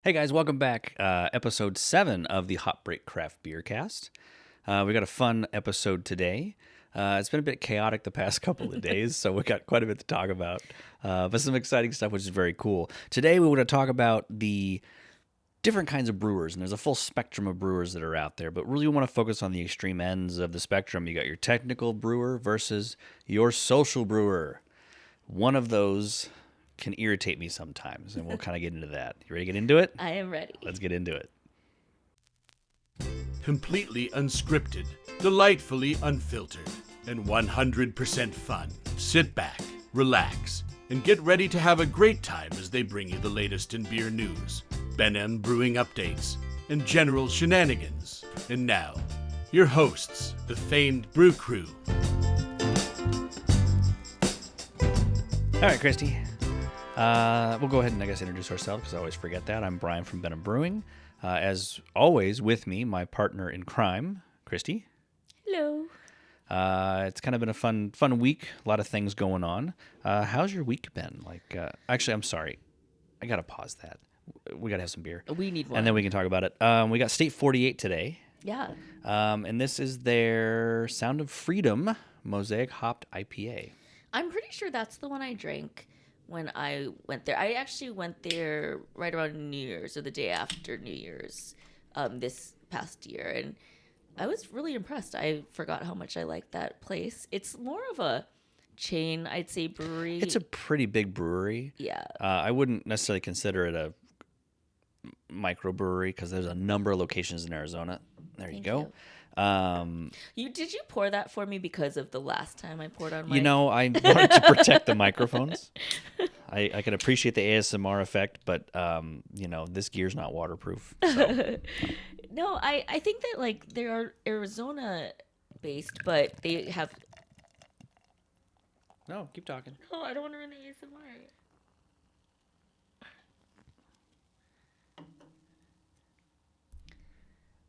Hey guys, welcome back. Episode 7 of the Hot Break Craft BeerCast. We got a fun episode today. It's been a bit chaotic the past couple of days, so we got quite a bit to talk about. But some exciting stuff, which is very cool. Today we want to talk about the different kinds of brewers, and there's a full spectrum of brewers that are out there, but really we want to focus on the extreme ends of the spectrum. You got your technical brewer versus your social brewer. One of those can irritate me sometimes, and we'll kind of get into that. You ready to get into it? I am ready. Let's get into it. Completely unscripted, delightfully unfiltered, and 100% fun. Sit back, relax, and get ready to have a great time as they bring you the latest in beer news, Benham Brewing updates, and general shenanigans. And now, your hosts, the famed Brew Crew. All right, Kristy. We'll go ahead and, I guess, introduce ourselves because I always forget that. I'm Brian from Benham Brewing. As always, with me, my partner in crime, Kristy. Hello. It's kind of been a fun week. A lot of things going on. How's your week been? Actually, I'm sorry. I got to pause that. We got to have some beer. We need one. And then we can talk about it. We got State 48 today. Yeah. And this is their Sound of Freedom Mosaic Hopped IPA. I'm pretty sure that's the one I drank when I went there. I actually went there right around New Year's or the day after New Year's this past year. And I was really impressed. I forgot how much I liked that place. It's more of a chain, I'd say, brewery. It's a pretty big brewery. Yeah. I wouldn't necessarily consider it a microbrewery because there's a number of locations in Arizona. There you go. Did you pour that for me because of the last time I poured on my... I wanted to protect the microphones. I can appreciate the ASMR effect, but this gear's not waterproof. So. No, I think that they are Arizona based, but they have... No, keep talking. Oh, I don't want to run the ASMR.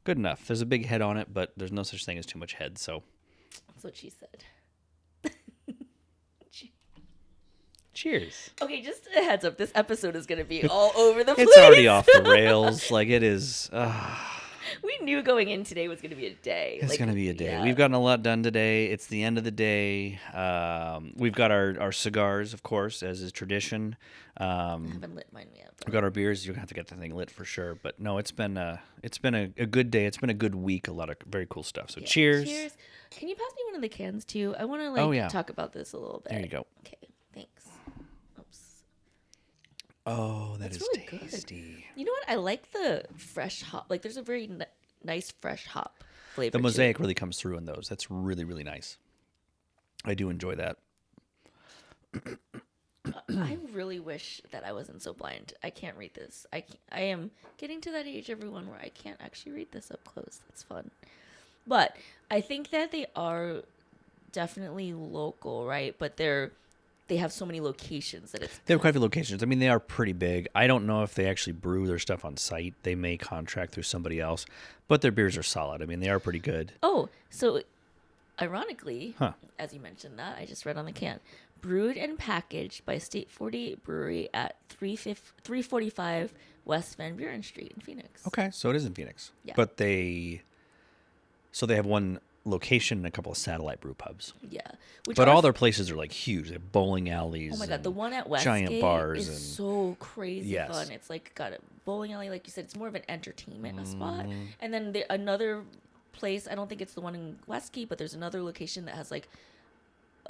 Good enough. There's a big head on it, but there's no such thing as too much head, so. That's what she said. Cheers. Okay, just a heads up. This episode is going to be all over the place. It's already off the rails. It is. We knew going in today was going to be a day. It's going to be a day. Yeah. We've gotten a lot done today. It's the end of the day. We've got our cigars, of course, as is tradition. I haven't lit mine yet. We've got our beers. You're going to have to get the thing lit for sure. But no, it's been a good day. It's been a good week. A lot of very cool stuff. So Yeah. Cheers. Cheers. Can you pass me one of the cans too? I want to talk about this a little bit. There you go. Okay, thanks. Oops. Oh, that's really tasty. Good. You know what? I like the fresh hop. There's a very nice fresh hop flavor. The mosaic really comes through in those. That's really, really nice. I do enjoy that. I really wish that I wasn't so blind. I can't read this. I am getting to that age, everyone, where I can't actually read this up close. That's fun. But I think that they are definitely local, right? But they have so many locations that They have quite a few locations. I mean, they are pretty big. I don't know if they actually brew their stuff on site. They may contract through somebody else, but their beers are solid. I mean, they are pretty good. Oh, so ironically, as you mentioned that, I just read on the can, brewed and packaged by State 48 Brewery at 345 West Van Buren Street in Phoenix. Okay, so it is in Phoenix. Yeah. But they have one location and a couple of satellite brew pubs. Yeah. But all their places are huge. They have bowling alleys. Oh my God, the one at Westgate giant bars is so crazy Yes. fun. It's got a bowling alley, like you said. It's more of an entertainment spot. And then another place, I don't think it's the one in Westgate, but there's another location that has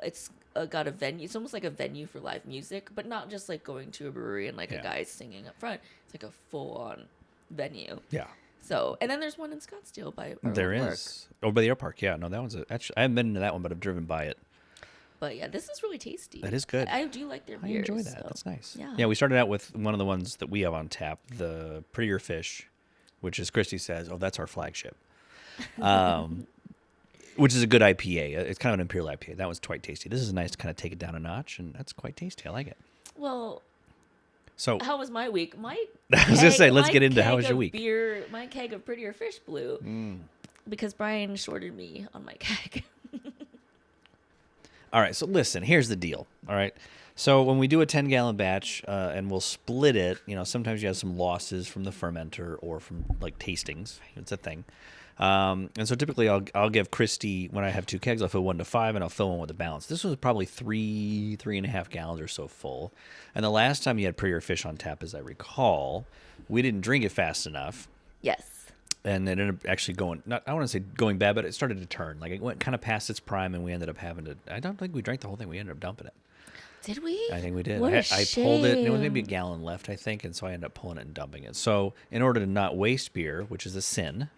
it's got a venue. It's almost like a venue for live music, but not just going to a brewery and a guy singing up front. It's a full-on venue. Yeah. So, and then there's one in Scottsdale by our There work. is. Oh, by the airpark. Yeah, no, that one's actually, I haven't been into that one, but I've driven by it. But yeah, this is really tasty. That is good. I do like their I beers. enjoy that. So. That's nice. Yeah. We started out with one of the ones that we have on tap, the Prettier Fish, which, as Kristy says, that's our flagship. Which is a good IPA. It's kind of an imperial IPA. That was quite tasty. This is nice to kind of take it down a notch, and that's quite tasty. I like it. Well, so how was my week? I was going to say, let's get into how was your week. My keg of Prettier Fish blew because Brian shorted me on my keg. All right, so listen, here's the deal. All right. So when we do a 10-gallon batch and we'll split it, sometimes you have some losses from the fermenter or from like tastings. It's a thing. And so typically I'll give Kristy, when I have 2 kegs, I'll fill 1 to 5 and I'll fill one with a balance. This was probably 3.5 gallons or so full. And the last time you had Prairie Fish on tap, as I recall, we didn't drink it fast enough. Yes. And it ended up actually going, I don't want to say going bad, but it started to turn. Like it went kind of past its prime and we ended up having to, I don't think we drank the whole thing. We ended up dumping it. Did we? I think we did. What I a pulled it, and it was shame. maybe a gallon left, I think, and so I ended up pulling it and dumping it. So in order to not waste beer, which is a sin,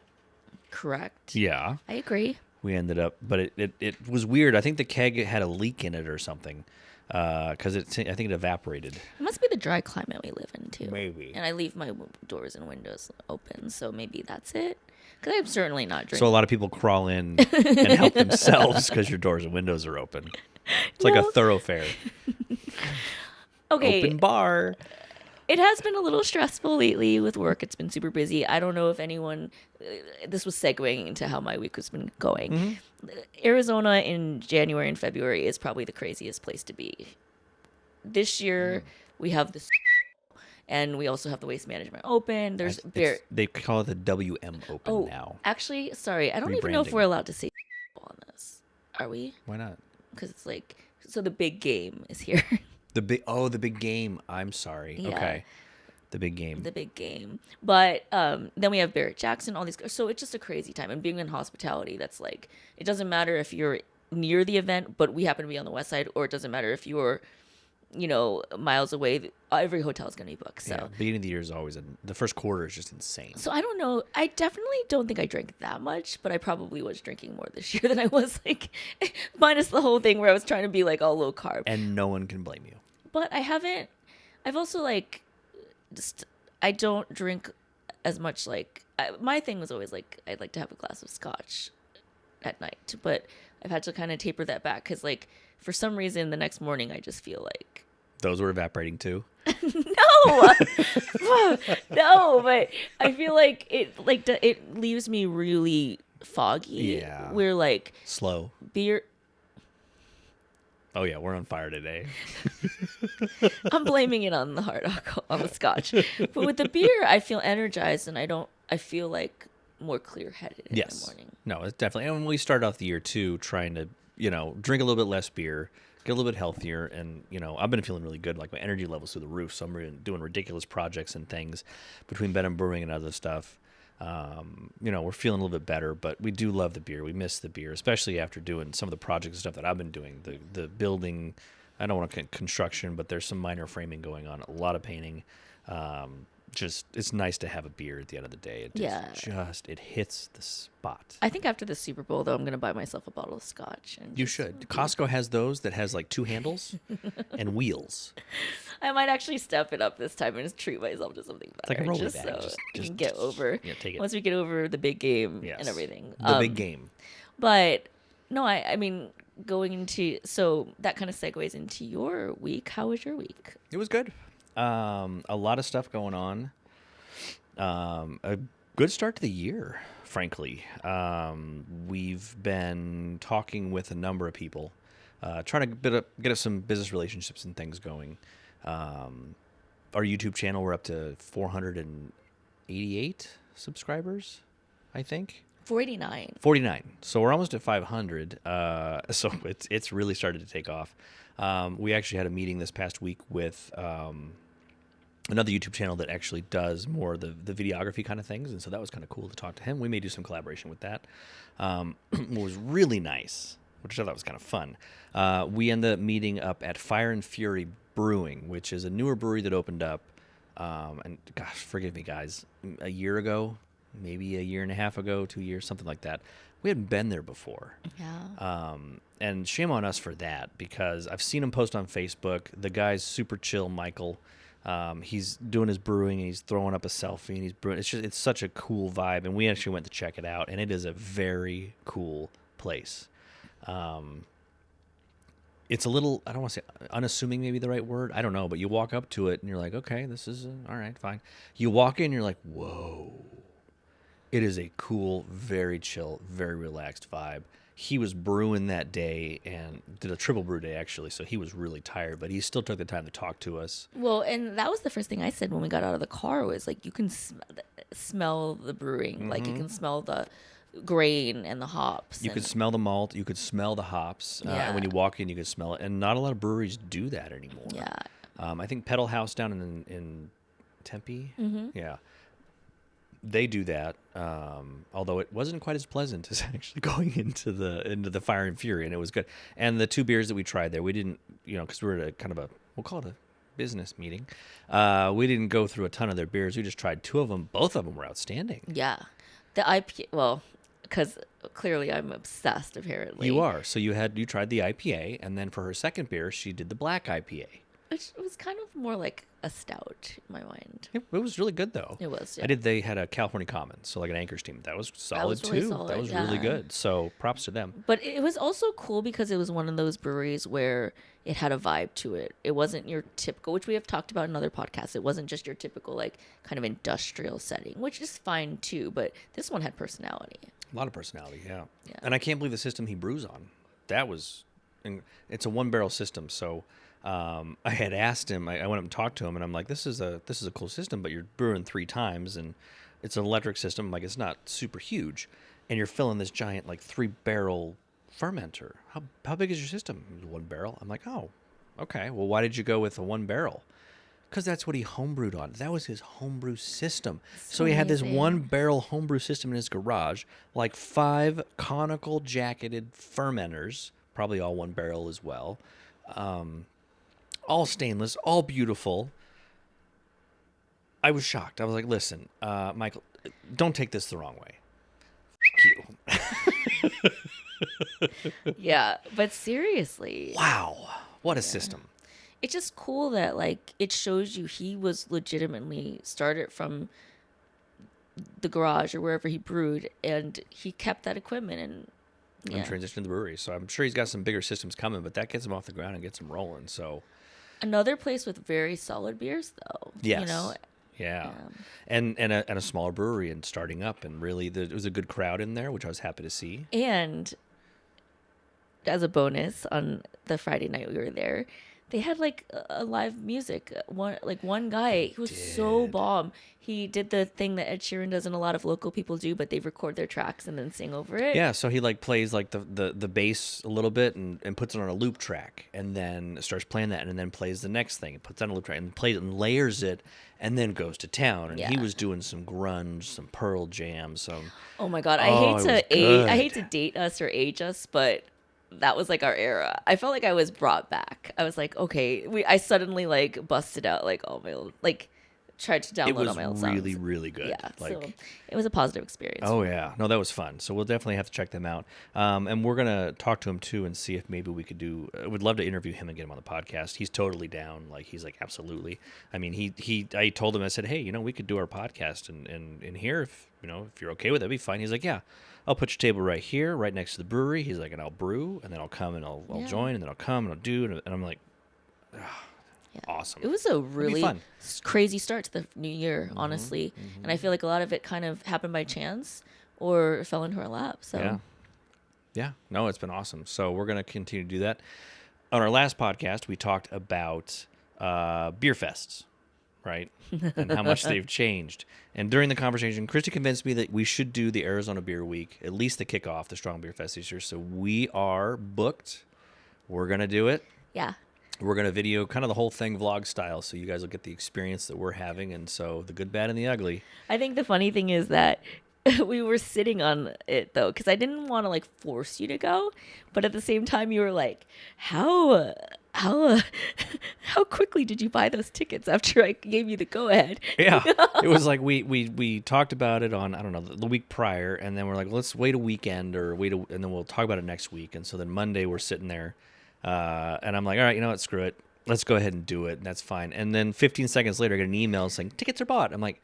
Correct. yeah, I agree. we ended up, but it was weird. I think the keg had a leak in it or something, because I think it evaporated. It must be the dry climate we live in too. Maybe. And I leave my doors and windows open, so maybe that's it. Because I'm certainly not drinking. So a lot of people crawl in and help themselves because your doors and windows are open. It's like a thoroughfare. Okay. Open bar. It has been a little stressful lately with work. It's been super busy. I don't know if anyone. This was segueing into how my week has been going. Mm-hmm. Arizona in January and February is probably the craziest place to be. This year we have this, and we also have the Waste Management Open. There's beer. They call it the WM Open now. Actually, sorry, I don't even know if Rebranding. we're allowed to say on this. Are we? Why not? Because it's like, so the big game is here. The big game. I'm sorry. Yeah. Okay. The big game. The big game. But then we have Barrett Jackson, all these. So it's just a crazy time. And being in hospitality, that's like, it doesn't matter if you're near the event, but we happen to be on the west side, or it doesn't matter if you're, miles away. Every hotel is going to be booked. So. Yeah, beginning of the year is always the first quarter is just insane. So I don't know. I definitely don't think I drank that much, but I probably was drinking more this year than I was like, minus the whole thing where I was trying to be like all low carb. And no one can blame you. But I've also like, just, I don't drink as much. Like my thing was always like, I'd like to have a glass of scotch at night, but I've had to kind of taper that back. 'Cause like for some reason the next morning I just feel like, Those were evaporating too. no, no, but I feel like it leaves me really foggy. Yeah. We're like Slow. beer. Oh yeah, we're on fire today. I'm blaming it on the hard alcohol, on the scotch. But with the beer, I feel energized and I feel like more clear headed in the morning. No, it's definitely. And when we started off the year too, trying to drink a little bit less beer, get a little bit healthier, and I've been feeling really good. Like my energy levels through the roof. So I'm doing ridiculous projects and things between Benham Brewing and other stuff. We're feeling a little bit better, but we do love the beer. We miss the beer, especially after doing some of the projects and stuff that I've been doing. The building, I don't want to construction, but there's some minor framing going on, a lot of painting. Just it's nice to have a beer at the end of the day. It hits the spot. I think after the Super Bowl, though, I'm going to buy myself a bottle of scotch. And You should. Costco has those that has like 2 handles and wheels. I might actually step it up this time and just treat myself to something better. like a roller just bag. so Just- I can get over. Yeah, take it. Once we get over the big game Yes. and everything. The big game. But no, I mean, going into, so that kind of segues into your week. How was your week? It was good. A lot of stuff going on. A good start to the year, frankly. We've been talking with a number of people, trying to get us some business relationships and things going. Our YouTube channel, we're up to 488 subscribers, I think. 489. 49. So we're almost at 500. So it's really started to take off. We actually had a meeting this past week with another YouTube channel that actually does more of the videography kind of things, and so that was kind of cool to talk to him. We may do some collaboration with that. What was really nice, which I thought was kind of fun, we ended up meeting up at Fire and Fury Brewing, which is a newer brewery that opened up, and gosh, forgive me guys, a year ago, maybe a year and a half ago, 2 years, something like that. We hadn't been there before. Yeah. And shame on us for that, because I've seen him post on Facebook. The guy's super chill, Michael. He's doing his brewing and he's throwing up a selfie and he's brewing. It's such a cool vibe. And we actually went to check it out, and it is a very cool place. It's a little, I don't want to say unassuming, maybe the right word. I don't know, but you walk up to it and you're like, okay, this is all right, fine. You walk in and you're like, whoa. It is a cool, very chill, very relaxed vibe. he was brewing that day and did a triple brew day actually, so he was really tired, but he still took the time to talk to us. Well, and that was the first thing I said when we got out of the car was like, you can smell the brewing. Like you can smell the grain and the hops. You could smell the malt, you could smell the hops. And when you walk in, you could smell it. And not a lot of breweries do that anymore. Yeah. I think Pedal House down in Tempe, yeah, they do that. Although it wasn't quite as pleasant as actually going into the Fire and Fury, and it was good. And the 2 beers that we tried there, we didn't, because we were at a kind of we'll call it a business meeting. We didn't go through a ton of their beers. We just tried 2 of them. Both of them were outstanding. Yeah. The IPA, well, because clearly I'm obsessed, apparently. You are. So you tried the IPA, and then for her second beer, she did the black IPA. Which was kind of more like a stout in my mind. It was really good, though. It was, yeah. They had a California Commons, so like an Anchor Steam. That was solid, really too. solid, that was really good. So props to them. But it was also cool because it was one of those breweries where it had a vibe to it. It wasn't your typical, which we have talked about in other podcasts. It wasn't just your typical, like, kind of industrial setting, which is fine, too. But this one had personality. A lot of personality, yeah. And I can't believe the system he brews on. It's a 1-barrel system, so... I had asked him. I went up and talked to him, and I'm like, "This is a cool system, but you're brewing 3 times, and it's an electric system. Like, it's not super huge, and you're filling this giant 3-barrel fermenter. How big is your system? 1 barrel. I'm like, oh, okay. Well, why did you go with a 1 barrel? Because that's what he homebrewed on. That was his homebrew system. So he had this 1-barrel homebrew system in his garage, 5 conical jacketed fermenters, probably all 1 barrel as well. All stainless, all beautiful. I was shocked. I was like, listen, Michael, don't take this the wrong way. F you. Yeah, but seriously. Wow. What a system. It's just cool that, it shows you he was legitimately started from the garage or wherever he brewed, and he kept that equipment and transitioned to the brewery. So I'm sure he's got some bigger systems coming, but that gets him off the ground and gets him rolling. So another place with very solid beers, though. Yes. Yeah. And a smaller brewery and starting up, and really it was a good crowd in there, which I was happy to see. And as a bonus, on the Friday night we were there, they had a live music. One guy who was so bomb. He did the thing that Ed Sheeran does and a lot of local people do, but they record their tracks and then sing over it. Yeah, so he plays the bass a little bit and puts it on a loop track, and then starts playing that, and then plays the next thing and puts it on a loop track and plays it and layers it, and then goes to town. And he was doing some grunge, some Pearl Jam, some. Oh my God, I hate to date us or age us, but that was our era. I felt like I was brought back. I was like, okay, I suddenly busted out all my old tried to download all my old songs. It was really, really good. Yeah, so it was a positive experience. Oh yeah, no, that was fun. So we'll definitely have to check them out. And we're gonna talk to him too and see if maybe we could do. Would love to interview him and get him on the podcast. He's totally down. He's absolutely. I mean, I told him, I said, hey, we could do our podcast in here if if you're okay with it, that'd be fine. He's like, yeah. I'll put your table right here, right next to the brewery. He's like, and I'll brew, and then I'll come and I'll join, and then I'll come and I'll do, and I'm like, awesome. It was a really crazy start to the new year, honestly. And I feel like a lot of it kind of happened by chance or fell into our lap. So yeah, no, it's been awesome. So we're gonna continue to do that. On our last podcast, we talked about beer fests. Right, and how much they've changed. And during the conversation, Kristy convinced me that we should do the Arizona Beer Week, at least the kickoff, the Strong Beer Fest this year. So we are booked. We're going to do it. Yeah. We're going to video kind of the whole thing vlog style, so you guys will get the experience that we're having. And so the good, bad, and the ugly. I think the funny thing is that we were sitting on it, though, because I didn't want to force you to go. But at the same time, you were like, how quickly did you buy those tickets after I gave you the go-ahead? Yeah, it was we talked about it on, I don't know, the week prior, and then we're like, let's wait a weekend and then we'll talk about it next week. And so then Monday we're sitting there, and I'm like, all right, you know what, screw it. Let's go ahead and do it, and that's fine. And then 15 seconds later, I get an email saying, tickets are bought. I'm like,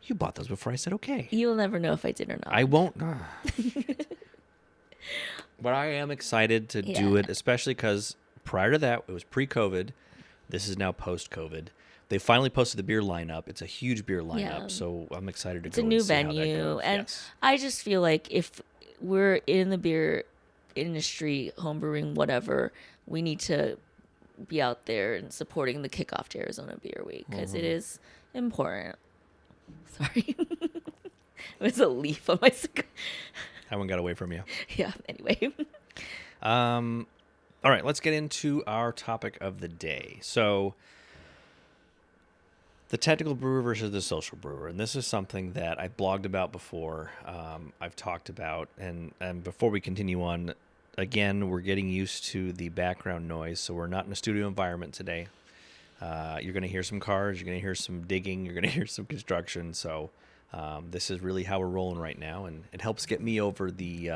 you bought those before I said okay. You'll never know if I did or not. I won't. But I am excited to do it, especially because prior to that, it was pre-COVID. This is now post-COVID. They finally posted the beer lineup. It's a huge beer lineup, so I'm excited to go. It's a new venue, and I just feel like if we're in the beer industry, homebrewing, whatever, we need to be out there and supporting the kickoff to Arizona Beer Week because it is important. Sorry. It was a leaf on my cigar. That one got away from you. Yeah, anyway. All right, let's get into our topic of the day. So, the technical brewer versus the social brewer. And this is something that I blogged about before. I've talked about. And before we continue on, again, we're getting used to the background noise. So, we're not in a studio environment today. You're going to hear some cars. You're going to hear some digging. You're going to hear some construction. So, this is really how we're rolling right now. And it helps get me over the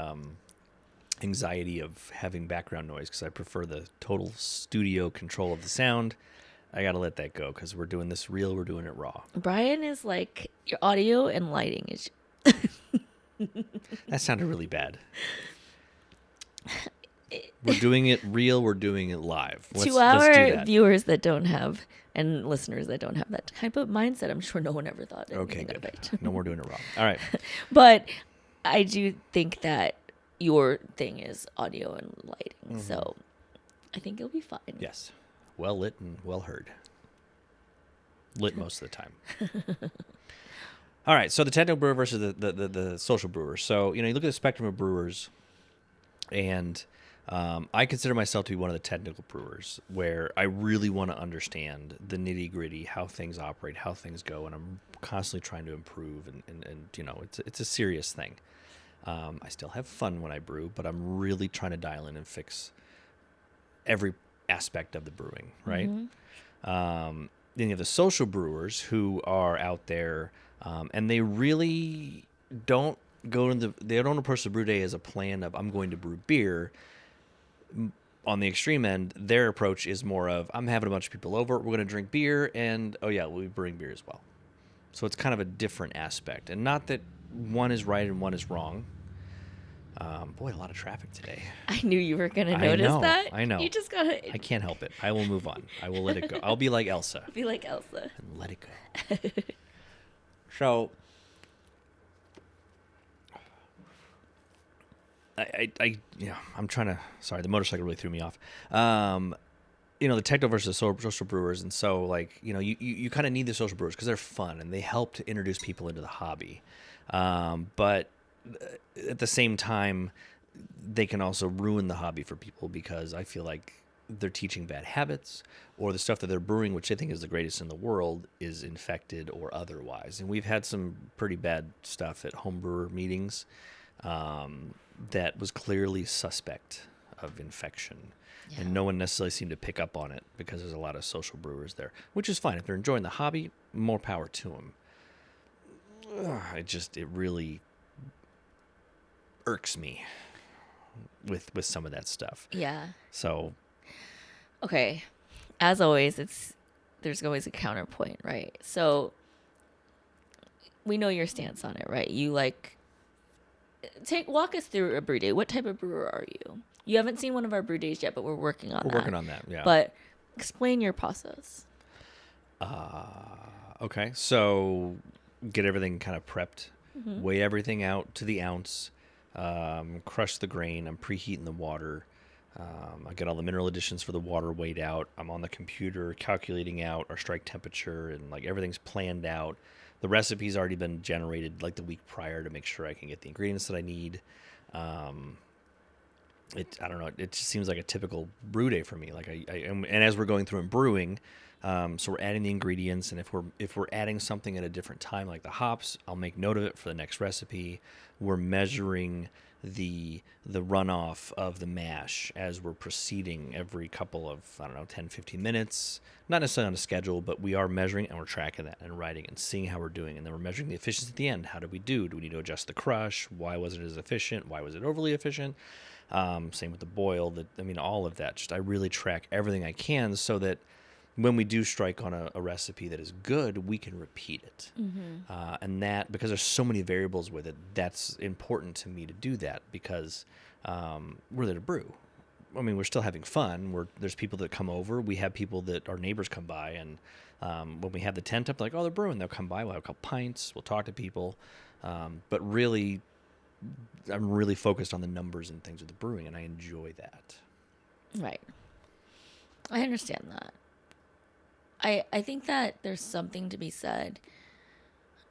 anxiety of having background noise because I prefer the total studio control of the sound. I got to let that go because we're doing this real. We're doing it raw. Brian is like your audio and lighting is. That sounded really bad. We're doing it real. We're doing it live. Let's do our that. viewers that don't have and listeners that don't have that type of mindset, I'm sure no one ever thought. Okay, anything good. of it. No more doing it wrong. All right. But I do think that your thing is audio and lighting, so I think it'll be fine. Yes. Well lit and well heard. Lit most of the time. All right. So the technical brewer versus the social brewer. So, you look at the spectrum of brewers, and I consider myself to be one of the technical brewers where I really want to understand the nitty gritty, how things operate, how things go. And I'm constantly trying to improve. And it's a serious thing. I still have fun when I brew, but I'm really trying to dial in and fix every aspect of the brewing, right? Then you have the social brewers who are out there, and they really don't they don't approach the brew day as a plan of I'm going to brew beer. On the extreme end, their approach is more of I'm having a bunch of people over, we're going to drink beer, and oh yeah, we'll be brewing beer as well. So it's kind of a different aspect, and not that one is right and one is wrong. Boy, a lot of traffic today. I knew you were going to notice that. I know. You just got to... I can't help it. I will move on. I will let it go. I'll be like Elsa. Be like Elsa. And let it go. So, I'm trying to... Sorry, the motorcycle really threw me off. The techno versus social brewers. And so, you kind of need the social brewers because they're fun and they help to introduce people into the hobby. But at the same time, they can also ruin the hobby for people because I feel like they're teaching bad habits or the stuff that they're brewing, which I think is the greatest in the world, is infected or otherwise. And we've had some pretty bad stuff at homebrewer meetings that was clearly suspect of infection. Yeah. And no one necessarily seemed to pick up on it because there's a lot of social brewers there, which is fine. If they're enjoying the hobby, more power to them. It really irks me with some of that stuff. Yeah. So, okay, as always, there's always a counterpoint, right? So we know your stance on it, right? You walk us through a brew day. What type of brewer are you? You haven't seen one of our brew days yet, but we're working on that. We're working on that, yeah. But explain your process. Okay, so get everything kind of prepped, Mm-hmm. weigh everything out to the ounce, crush the grain. I'm preheating the water. I get all the mineral additions for the water weighed out. I'm on the computer calculating out our strike temperature and everything's planned out. The recipe's already been generated the week prior to make sure I can get the ingredients that I need. I don't know. It just seems like a typical brew day for me. And as we're going through and brewing, so we're adding the ingredients, and if we're adding something at a different time, like the hops, I'll make note of it for the next recipe. We're measuring the runoff of the mash as we're proceeding every couple of 10, 15 minutes. Not necessarily on a schedule, but we are measuring and we're tracking that and writing and seeing how we're doing. And then we're measuring the efficiency at the end. How did we do? Do we need to adjust the crush? Why wasn't it as efficient? Why was it overly efficient? Same with the boil. All of that. I really track everything I can so that when we do strike on a recipe that is good, we can repeat it. Mm-hmm. And that, because there's so many variables with it, that's important to me to do that because we're there to brew. We're still having fun. There's people that come over. We have people that our neighbors come by, and when we have the tent up, they're brewing. They'll come by. We'll have a couple pints. We'll talk to people. But really, I'm really focused on the numbers and things with the brewing, and I enjoy that. Right. I understand that. I think that there's something to be said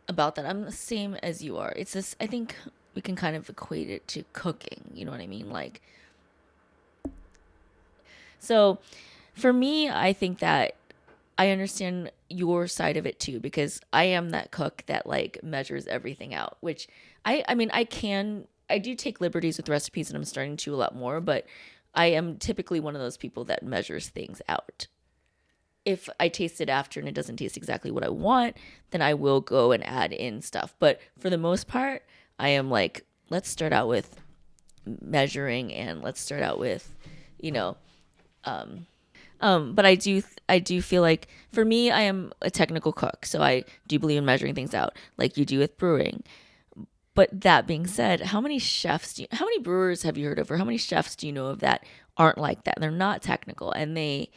about that. I'm the same as you are. It's this, I think we can kind of equate it to cooking. You know what I mean? Like, so for me, I think that I understand your side of it too, because I am that cook that like measures everything out, which I mean, I do take liberties with recipes, and I'm starting to a lot more, but I am typically one of those people that measures things out. If I taste it after and it doesn't taste exactly what I want, then I will go and add in stuff. But for the most part, I am like, let's start out with measuring, and let's start out with, you know, but I do feel like for me, I am a technical cook, so I do believe in measuring things out, like you do with brewing. But that being said, how many brewers have you heard of, or how many chefs do you know of that aren't like that? They're not technical, and they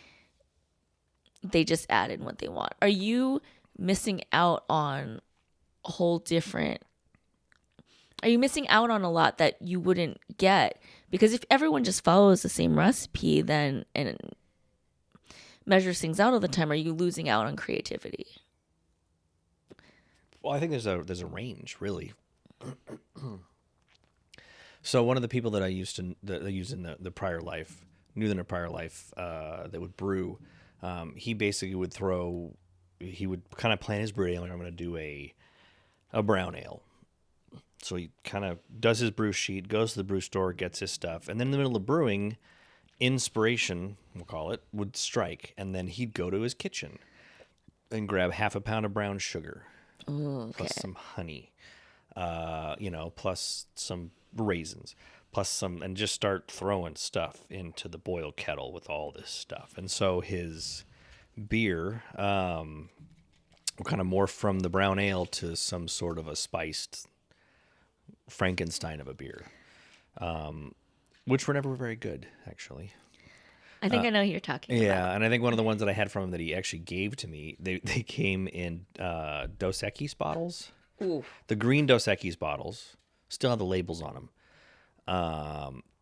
just add in what they want. Are you missing out on a whole different? Are you missing out on a lot that you wouldn't get? Because if everyone just follows the same recipe, then and measures things out all the time, are you losing out on creativity? Well, I think there's a range, really. So one of the people that I used in the prior life, knew in a prior life, that would brew, he basically would kind of plan his brew ale, like, I'm going to do a brown ale. So he kind of does his brew sheet, goes to the brew store, gets his stuff, and then in the middle of brewing, inspiration, we'll call it, would strike, and then he'd go to his kitchen and grab half a pound of brown sugar, plus some honey, plus some raisins, plus some, and just start throwing stuff into the boil kettle with all this stuff. And so his beer will kind of morph from the brown ale to some sort of a spiced Frankenstein of a beer, which were never very good, actually. I think I know who you're talking about. Yeah, and I think one of the ones that I had from him that he actually gave to me, they came in Dos Equis bottles. Ooh. The green Dos Equis bottles still had the labels on them.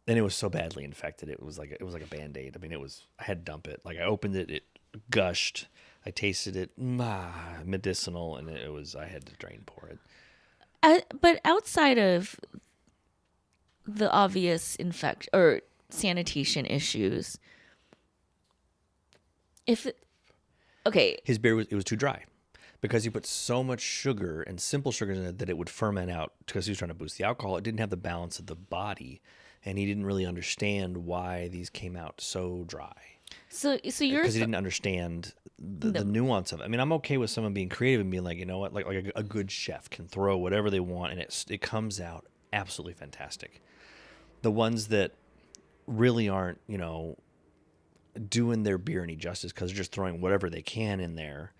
And it was so badly infected, it was like a Band-Aid. I mean, I had to dump it. Like, I opened it, it gushed. I tasted it, medicinal, and I had to drain pour it. But outside of the obvious infection or sanitation issues, his beer was too dry because he put so much sugar and simple sugars in it that it would ferment out because he was trying to boost the alcohol. It didn't have the balance of the body, and he didn't really understand why these came out so dry. So you're because he didn't understand the nuance of it. I mean, I'm okay with someone being creative and being like, you know what, like a good chef can throw whatever they want, and it comes out absolutely fantastic. The ones that really aren't, doing their beer any justice because they're just throwing whatever they can in there,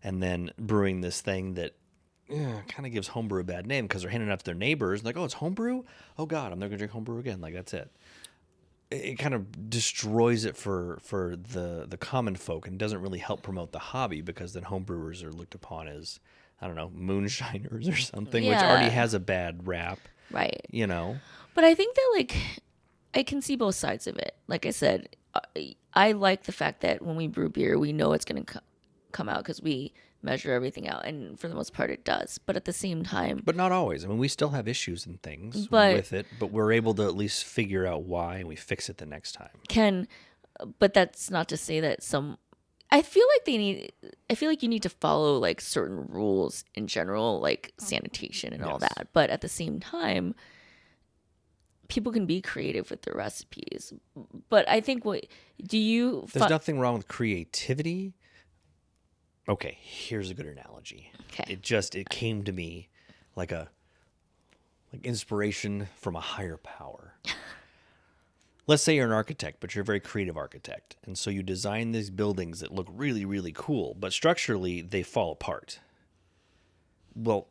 and then brewing this thing that kind of gives homebrew a bad name because they're handing it out to their neighbors, like, oh, it's homebrew? Oh God, I'm never gonna drink homebrew again. Like, that's it. It kind of destroys it for the common folk and doesn't really help promote the hobby, because then homebrewers are looked upon as, I don't know, moonshiners or something, which already has a bad rap. Right. But I think that, like, I can see both sides of it. Like I said, I like the fact that when we brew beer, we know it's going to come out because we measure everything out, and for the most part it does. But at the same time, but not always. I mean, we still have issues and things with it, but we're able to at least figure out why, and we fix it the next time. But that's not to say that I feel like you need to follow like certain rules in general, like sanitation and all that. But at the same time, people can be creative with their recipes. But I think there's nothing wrong with creativity. Okay, here's a good analogy. Okay. It came to me like inspiration from a higher power. Let's say you're an architect, but you're a very creative architect. And so you design these buildings that look really, really cool, but structurally they fall apart. Well,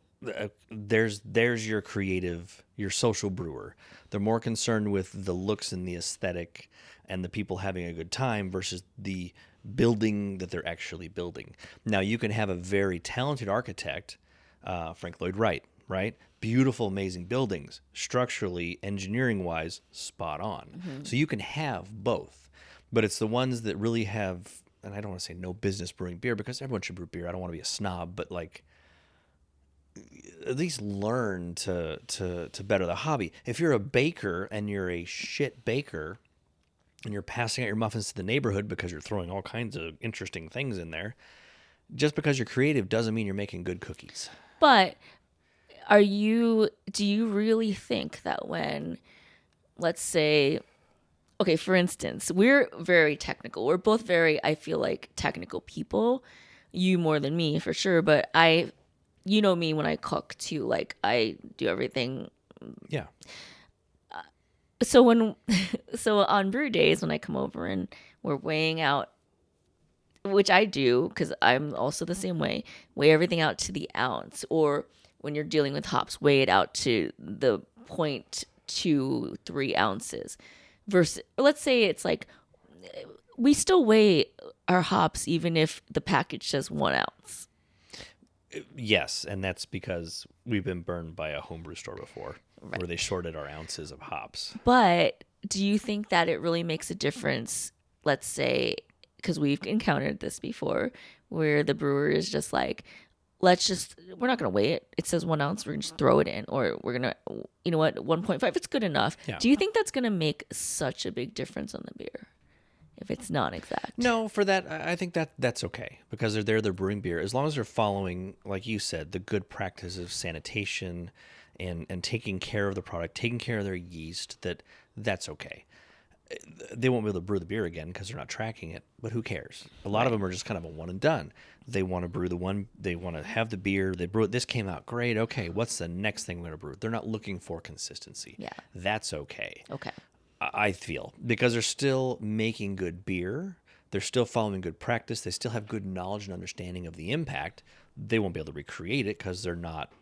there's your creative, your social brewer. They're more concerned with the looks and the aesthetic and the people having a good time versus the building that they're actually building. Now, you can have a very talented architect Frank Lloyd Wright, right? Beautiful, amazing buildings, structurally, engineering-wise, spot on. So you can have both, but it's the ones that really have, and I don't want to say no business brewing beer because everyone should brew beer. I don't want to be a snob, but like at least learn to better the hobby. If you're a baker and you're a shit baker and you're passing out your muffins to the neighborhood because you're throwing all kinds of interesting things in there, just because you're creative doesn't mean you're making good cookies. But do you really think that when, let's say, okay, for instance, we're very technical. We're both very, I feel like, technical people. You more than me, for sure. But you know me when I cook, too. Like, I do everything. Yeah. So on brew days, when I come over and we're weighing out, which I do, because I'm also the same way, weigh everything out to the ounce. Or when you're dealing with hops, weigh it out to the 0.23 ounces. Versus, let's say it's like, we still weigh our hops even if the package says 1 ounce. Yes, and that's because we've been burned by a homebrew store before, where they shorted our ounces of hops. But do you think that it really makes a difference, let's say, because we've encountered this before, where the brewer is just like, we're not going to weigh it. It says 1 ounce. We're going to just throw it in. Or we're going to, you know what, 1.5. It's good enough. Yeah. Do you think that's going to make such a big difference on the beer if it's not exact? No, for that, I think that's okay because they're brewing beer. As long as they're following, like you said, the good practice of sanitation and taking care of the product, taking care of their yeast, that's okay. They won't be able to brew the beer again because they're not tracking it, but who cares? A lot of them are just kind of a one and done. They want to brew they want to have the beer, they brew it, this came out great, okay, what's the next thing we're going to brew? They're not looking for consistency. Yeah. That's okay. Okay. I feel, because they're still making good beer, they're still following good practice, they still have good knowledge and understanding of the impact. They won't be able to recreate it because they're not,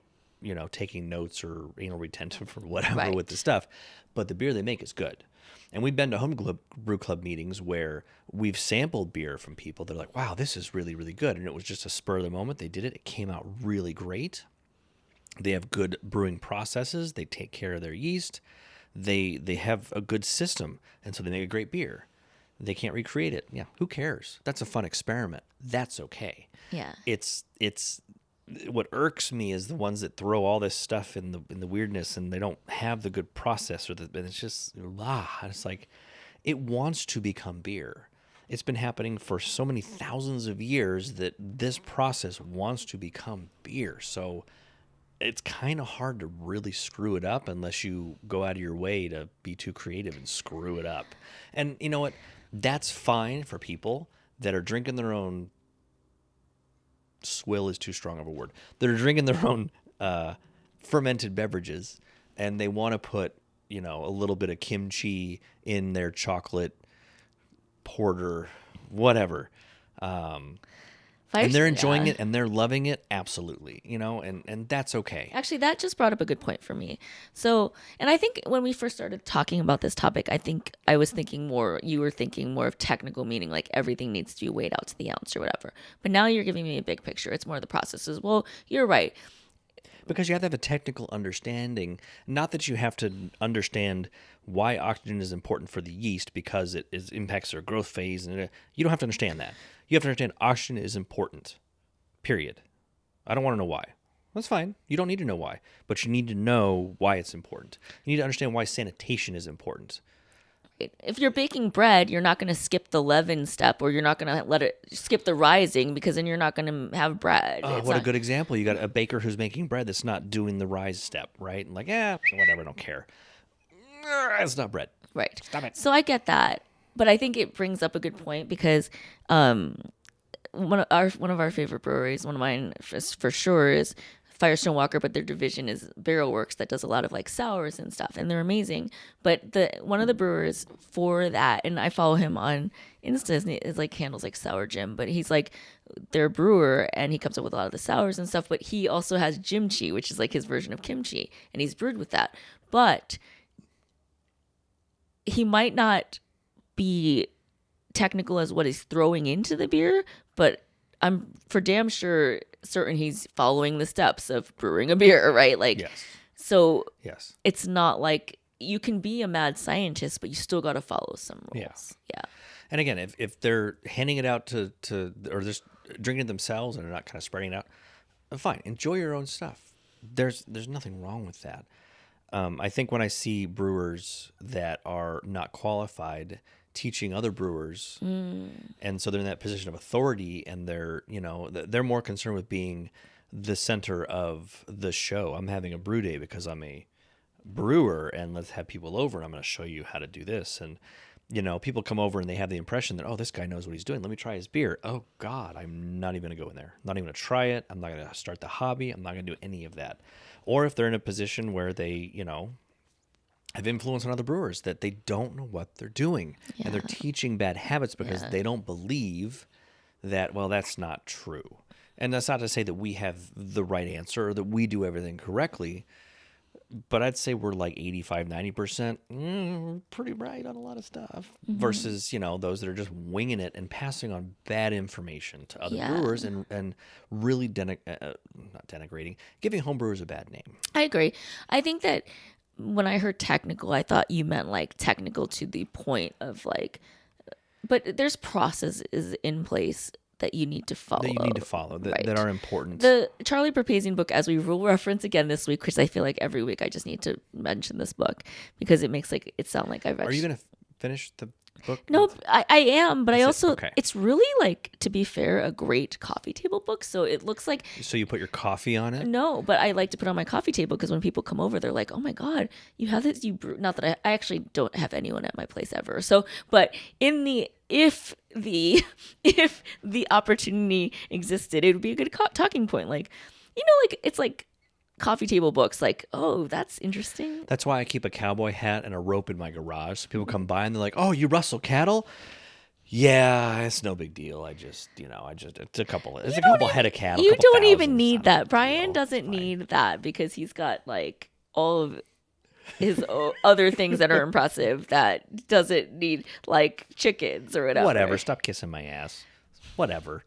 taking notes or anal retention or whatever with the stuff, but the beer they make is good. And we've been to home brew club meetings where we've sampled beer from people. They're like, wow, this is really, really good. And it was just a spur of the moment. They did it. It came out really great. They have good brewing processes. They take care of their yeast. They have a good system. And so they make a great beer. They can't recreate it. Yeah, who cares? That's a fun experiment. That's okay. Yeah. It's what irks me is the ones that throw all this stuff in the weirdness and they don't have the good process and it's just it's like it wants to become beer. It's been happening for so many thousands of years that this process wants to become beer. So it's kind of hard to really screw it up unless you go out of your way to be too creative and screw it up. And you know what? That's fine for people that are drinking their own swill is too strong of a word. They're drinking their own fermented beverages, and they want to put, a little bit of kimchi in their chocolate porter, whatever. And they're enjoying it and they're loving it, absolutely, and that's okay. Actually, that just brought up a good point for me. So, and I think when we first started talking about this topic, I think I was thinking more, you were thinking more of technical, meaning like everything needs to be weighed out to the ounce or whatever. But now you're giving me a big picture. It's more the processes. Well, you're right. Because you have to have a technical understanding, not that you have to understand why oxygen is important for the yeast because it impacts their growth phase. And you don't have to understand that. You have to understand oxygen is important, period. I don't want to know why. That's fine. You don't need to know why, but you need to know why it's important. You need to understand why sanitation is important. If you're baking bread, you're not going to skip the leaven step, or you're not going to let it skip the rising, because then you're not going to have bread. Oh, what a good example. You got a baker who's making bread that's not doing the rise step, right? And like, whatever, I don't care. It's not bread. Right. Stop it. So I get that. But I think it brings up a good point because one of our favorite breweries, one of mine for sure, is Firestone Walker, but their division is Barrel Works that does a lot of like sours and stuff, and they're amazing. But one of the brewers for that, and I follow him on Insta, is like handles like Sour Jim, but he's like their brewer and he comes up with a lot of the sours and stuff. But he also has kimchi, which is like his version of kimchi, and he's brewed with that. But he might not be technical as what he's throwing into the beer, but I'm for damn sure certain he's following the steps of brewing a beer, right? Like, Yes. so Yes. it's not like you can be a mad scientist, but you still got to follow some Yeah. rules. Yeah. And again, if they're handing it out to or just drinking it themselves and they're not kind of spreading it out, fine. Enjoy your own stuff. There's nothing wrong with that. I think when I see brewers that are not qualified teaching other brewers, and so they're in that position of authority, and they're more concerned with being the center of the show. I'm having a brew day because I'm a brewer, and let's have people over, and I'm going to show you how to do this. And people come over and they have the impression that, oh, this guy knows what he's doing. Let me try his beer. Oh God, I'm not even going to go in there. I'm not even going to try it. I'm not going to start the hobby. I'm not going to do any of that. Or if they're in a position where they, have influence on other brewers that they don't know what they're doing, and they're teaching bad habits because they don't believe that, well, that's not true. And that's not to say that we have the right answer or that we do everything correctly, but I'd say we're like 85, 90% pretty right on a lot of stuff versus, those that are just winging it and passing on bad information to other brewers and really not denigrating, giving homebrewers a bad name. I agree. I think that when I heard technical, I thought you meant like technical to the point of like, but there's processes in place that you need to follow. That are important. The Charlie Papazian book, as we will reference again this week, because I feel like every week I just need to mention this book because it makes it sound like I've actually... Are you going to finish the book? No, I am, but Okay. It's really like, to be fair, a great coffee table book. So it looks like... So you put your coffee on it? No, but I like to put on my coffee table because when people come over, they're like, oh my God, you have this, you brew... Not that I actually don't have anyone at my place ever. So, but if the opportunity existed, it would be a good talking point. Like, it's like coffee table books. Like, oh, that's interesting. That's why I keep a cowboy hat and a rope in my garage. So people come by and they're like, oh, you rustle cattle? Yeah, it's no big deal. It's a couple head of cattle. You don't even need that. Brian doesn't need that because he's got like all of his other things that are impressive that doesn't need like chickens or whatever. Whatever. Stop kissing my ass. Whatever.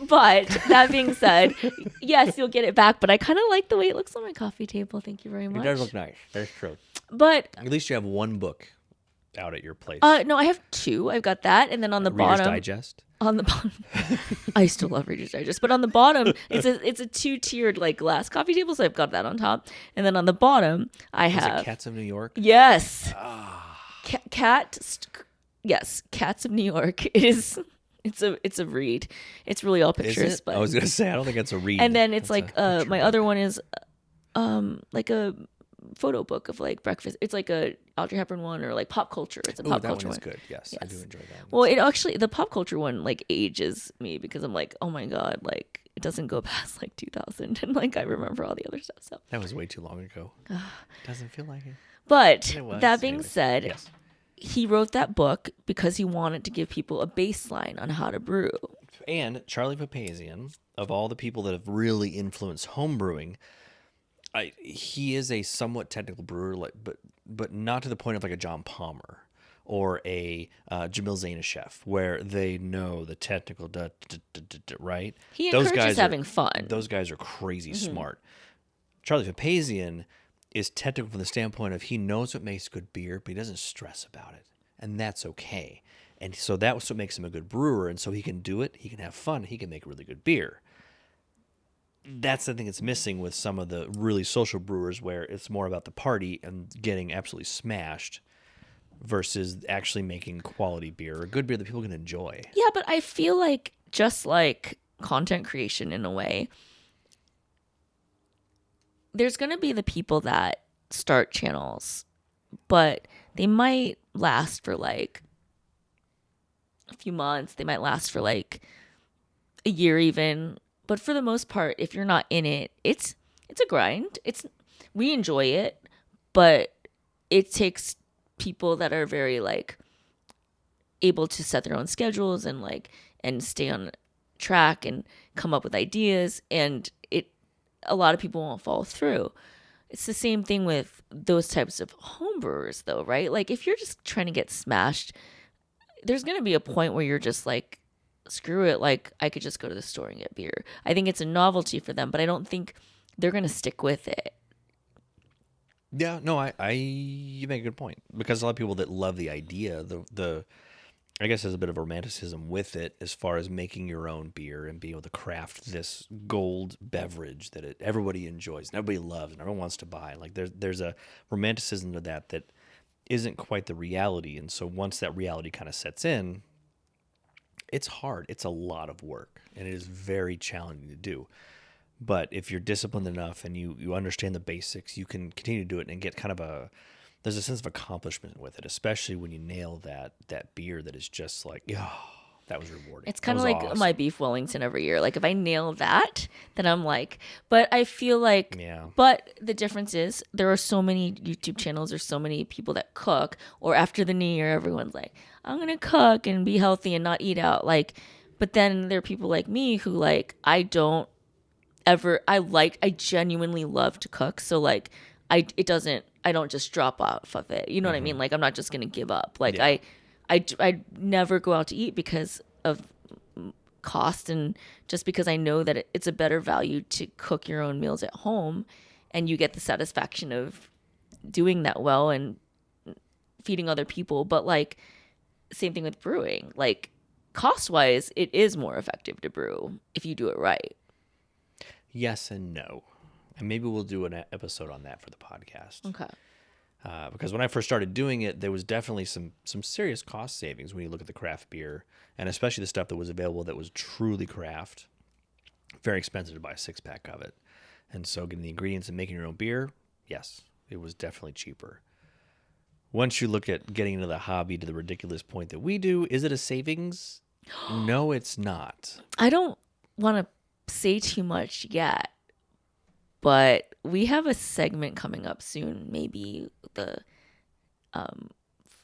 But that being said, yes, you'll get it back. But I kind of like the way it looks on my coffee table. Thank you very much. It does look nice. That's true. But at least you have one book out at your place. No, I have two. I've got that, and then on the Reader's bottom, Digest. On the bottom, I still love Reader's Digest, but on the bottom, it's a 2-tiered like glass coffee table. So I've got that on top, and then on the bottom, I have it Cats of New York. Yes, Yes, Cats of New York is. It's a read. It's really all pictures. But I was gonna say I don't think it's a read. And then it's like my other one is like a photo book of like breakfast. It's like a Audrey Hepburn one or like pop culture. It's a pop culture one. That one is good. Yes, I do enjoy that. Well, it actually the pop culture one like ages me because I'm like, oh my God, like it doesn't go past like 2000 and like I remember all the other stuff. So that was way too long ago. Doesn't feel like it. But that being said, yes. He wrote that book because he wanted to give people a baseline on how to brew. And Charlie Papazian, of all the people that have really influenced home brewing, he is a somewhat technical brewer, but not to the point of like a John Palmer or a Jamil Zainasheff, where they know the technical, right? He encourages having fun. Those guys are crazy smart. Charlie Papazian is technical from the standpoint of he knows what makes good beer, but he doesn't stress about it. And that's okay. And so that's what makes him a good brewer. And so he can do it. He can have fun. He can make really good beer. That's the thing that's missing with some of the really social brewers where it's more about the party and getting absolutely smashed versus actually making quality beer or good beer that people can enjoy. Yeah, but I feel like just like content creation in a way, there's going to be the people that start channels, but they might last for like a few months. They might last for like a year even. But for the most part, if you're not in it, it's a grind. We enjoy it, but it takes people that are very like able to set their own schedules and stay on track and come up with ideas, and a lot of people won't follow through. It's the same thing with those types of homebrewers though, right? Like if you're just trying to get smashed, there's going to be a point where you're just like screw it, like I could just go to the store and get beer. I think it's a novelty for them, but I don't think they're going to stick with it. Yeah, no, you make a good point, because a lot of people that love the idea, I guess there's a bit of romanticism with it as far as making your own beer and being able to craft this gold beverage that everybody enjoys and everybody loves and everyone wants to buy. Like there's a romanticism to that isn't quite the reality. And so once that reality kind of sets in, it's hard. It's a lot of work, and it is very challenging to do. But if you're disciplined enough and you understand the basics, you can continue to do it and get kind of there's a sense of accomplishment with it, especially when you nail that beer that is just like, that was rewarding. It's kind of like my beef Wellington every year. Like if I nail that, then I'm like, but I feel like, but the difference is there are so many YouTube channels, there's so many people that cook, or after the new year, everyone's like, I'm going to cook and be healthy and not eat out. Like, but then there are people like me who like, I genuinely love to cook. So like, I don't just drop off of it. You know what I mean? Like I'm not just going to give up. Like I never go out to eat because of cost, and just because I know that it's a better value to cook your own meals at home, and you get the satisfaction of doing that well and feeding other people. But like same thing with brewing, like cost wise, it is more effective to brew if you do it right. Yes and no. And maybe we'll do an episode on that for the podcast. Okay. Because when I first started doing it, there was definitely some serious cost savings when you look at the craft beer, and especially the stuff that was available that was truly craft. Very expensive to buy a 6-pack of it. And so getting the ingredients and making your own beer, yes, it was definitely cheaper. Once you look at getting into the hobby to the ridiculous point that we do, is it a savings? No, it's not. I don't want to say too much yet, but we have a segment coming up soon, maybe the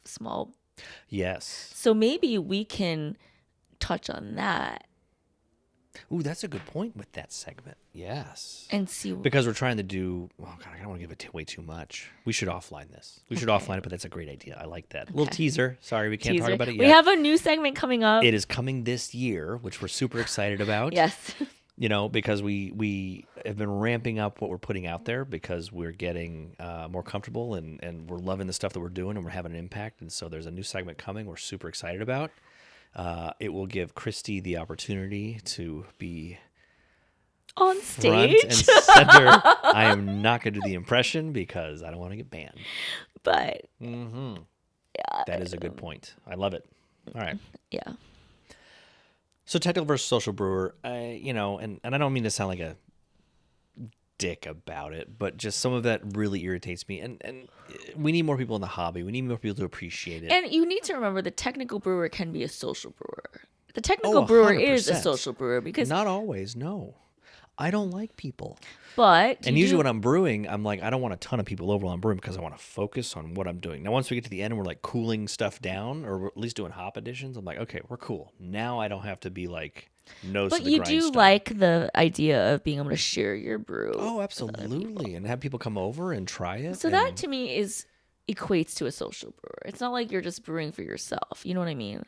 small. Yes. So maybe we can touch on that. Ooh, that's a good point with that segment. Yes. And see. Because we're trying to do, oh God, I don't want to give it way too much. We should offline this. We should offline it, but that's a great idea. I like that. Okay. Little teaser. Sorry, we can't talk about it yet. We have a new segment coming up. It is coming this year, which we're super excited about. Yes. You know, because we have been ramping up what we're putting out there because we're getting more comfortable and we're loving the stuff that we're doing and we're having an impact. And so there's a new segment coming we're super excited about. It will give Kristy the opportunity to be on stage. Front and center. I am not going to do the impression because I don't want to get banned. But that is a good point. I love it. All right. Yeah. So technical versus social brewer, and I don't mean to sound like a dick about it, but just some of that really irritates me. And we need more people in the hobby. We need more people to appreciate it. And you need to remember the technical brewer can be a social brewer. The technical brewer is a social brewer because not always. No, I don't like people. But usually when I'm brewing, I'm like, I don't want a ton of people over while I'm brewing because I want to focus on what I'm doing. Now, once we get to the end and we're like cooling stuff down, or we're at least doing hop additions, I'm like, okay, we're cool. Now I don't have to be like nose to the grindstone. But you do like the idea of being able to share your brew. Oh, absolutely, and have people come over and try it. So that to me equates to a social brewer. It's not like you're just brewing for yourself. You know what I mean?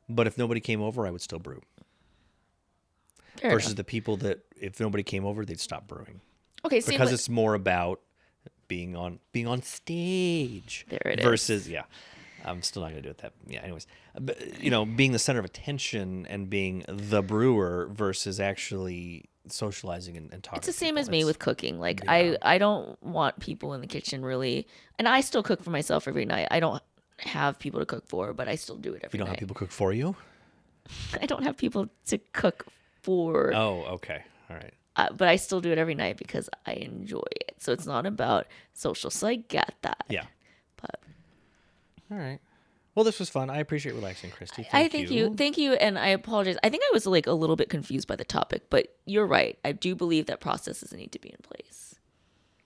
But if nobody came over, I would still brew. Fair versus enough. The people that if nobody came over, they'd stop brewing. Okay, because it's more about being on stage. There it versus, is. I'm still not gonna do it that. Yeah, anyways, but, being the center of attention and being the brewer versus actually socializing and talking. It's the same as me with cooking. Like I don't want people in the kitchen really, and I still cook for myself every night. I don't have people to cook for, but I still do it every night. You don't have people cook for you? I don't have people to cook for. Oh, okay. All right. But I still do it every night because I enjoy it. So it's not about social. So I get that. Yeah. But. All right. Well, this was fun. I appreciate relaxing, Kristy. Thank you. And I apologize. I think I was like a little bit confused by the topic, but you're right. I do believe that processes need to be in place.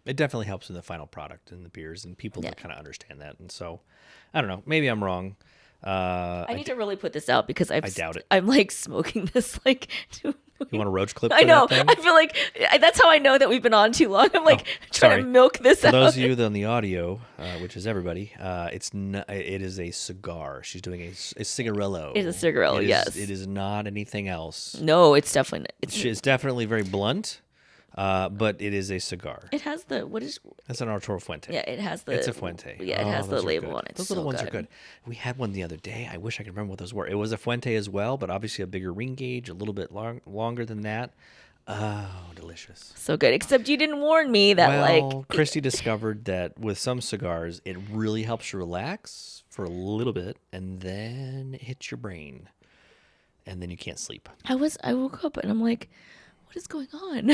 It definitely helps in the final product and the beers and people that kind of understand that. And so, I don't know. Maybe I'm wrong. I need to really put this out because I doubt it. I'm like smoking this like You want a roach clip? I For know. That thing? I feel like that's how I know that we've been on too long. I'm like trying sorry. to milk this For out. those of you that on the audio, which is everybody, it is a cigar. She's doing a cigarillo. It's a cigarillo, yes. It is not anything else. No, it's definitely It's definitely very blunt, but it is a cigar. It has the what is? That's an Arturo Fuente. Yeah, it has the. It's a Fuente. Yeah, it has the those are label good. on it. Those So little ones are good. We had one the other day. I wish I could remember what those were. It was a Fuente as well, but obviously a bigger ring gauge, a little bit longer than that. Oh, delicious. So good. Except you didn't warn me that Well, Kristy discovered that with some cigars, it really helps you relax for a little bit, and then it hits your brain, and then you can't sleep. I woke up and I'm like, what is going on?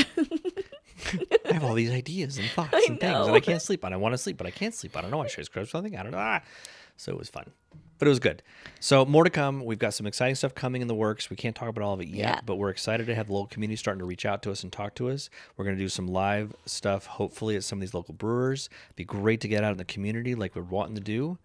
I have all these ideas and thoughts and things, and I can't sleep, and I want to sleep, but I can't sleep. I don't know. I should scrub something. I don't know. So it was fun. But it was good. So more to come. We've got some exciting stuff coming in the works. We can't talk about all of it yet, Yeah. but we're excited to have the local community starting to reach out to us and talk to us. We're going to do some live stuff, hopefully, at some of these local brewers. Be great to get out in the community like we're wanting to do.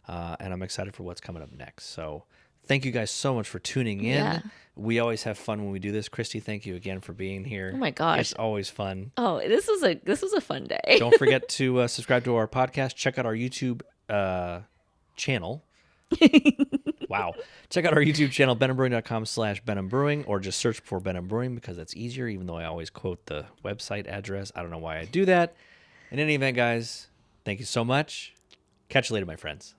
And I'm excited for what's coming up next. So thank you guys so much for tuning in. Yeah. We always have fun when we do this. Kristy, thank you again for being here. Oh my gosh. It's always fun. Oh, this was a fun day. Don't forget to subscribe to our podcast. Check out our YouTube channel. Wow. Check out our YouTube channel, benhambrewing.com/Benham Brewing, or just search for Benham Brewing because that's easier, even though I always quote the website address. I don't know why I do that. In any event, guys, thank you so much. Catch you later, my friends.